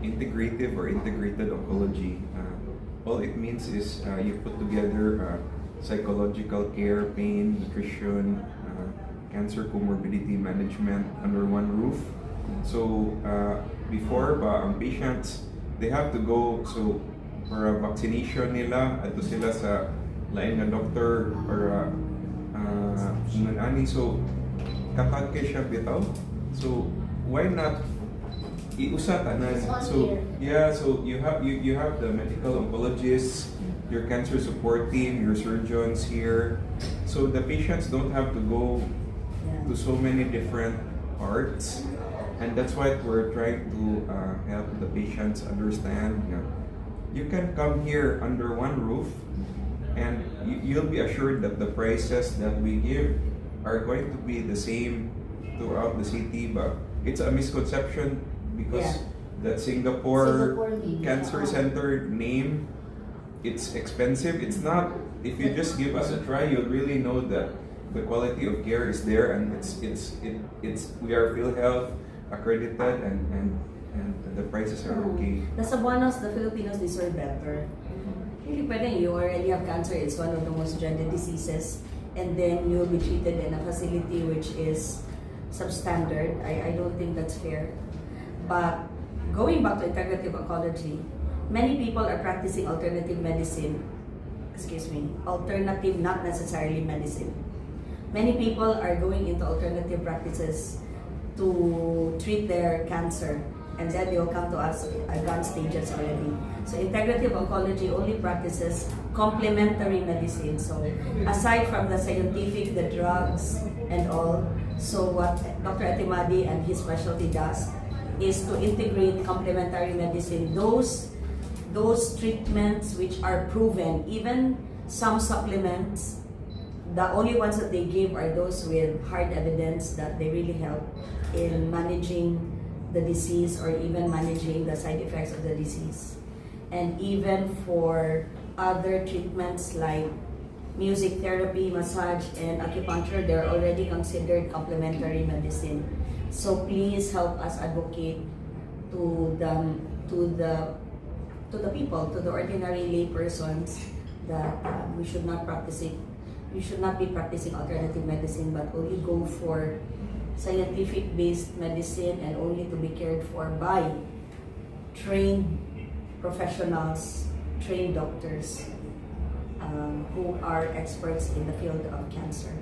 integrative or integrated oncology. All it means is you put together psychological care, pain, nutrition, cancer comorbidity management under one roof. So before ba ang patients, they have to go para vaccination nila adto sila sa lain nga doctor para ani so kapag kay siya bitaw. So why not iusa tanan? So yeah, so you have the medical oncologists, your cancer support team, your surgeons here. So the patients don't have to go to so many different parts, and that's why we're trying to help the patients understand. You can come here under one roof, and you'll be assured that the prices that we give are going to be the same throughout the city. But it's a misconception because that Singapore Cancer Center name, it's expensive. It's not. If you just give us a try, you'll really know that the quality of care is there, and it's we are PhilHealth accredited, and the prices are okay. Nasa Buenos, the Filipinos deserve better. Hindi pwedeng you already have cancer, it's one of the most dreaded diseases, and then you'll be treated in a facility which is substandard. I don't think that's fair. But going back to integrative oncology, many people are practicing alternative medicine. Alternative, not necessarily medicine. Many people are going into alternative practices to treat their cancer, and then they will come to us at advanced stages already. So integrative oncology only practices complementary medicine. So aside from the scientific, the drugs and all, so what Dr. Etimadi and his specialty does is to integrate complementary medicine, those treatments which are proven, even some supplements, the only ones that they give are those with hard evidence that they really help in managing the disease or even managing the side effects of the disease. And even for other treatments like music therapy, massage, and acupuncture, they're already considered complementary medicine. So please help us advocate to the people, to the ordinary lay persons, that we should not be practicing alternative medicine, but only go for scientific-based medicine, and only to be cared for by trained professionals, trained doctors who are experts in the field of cancer.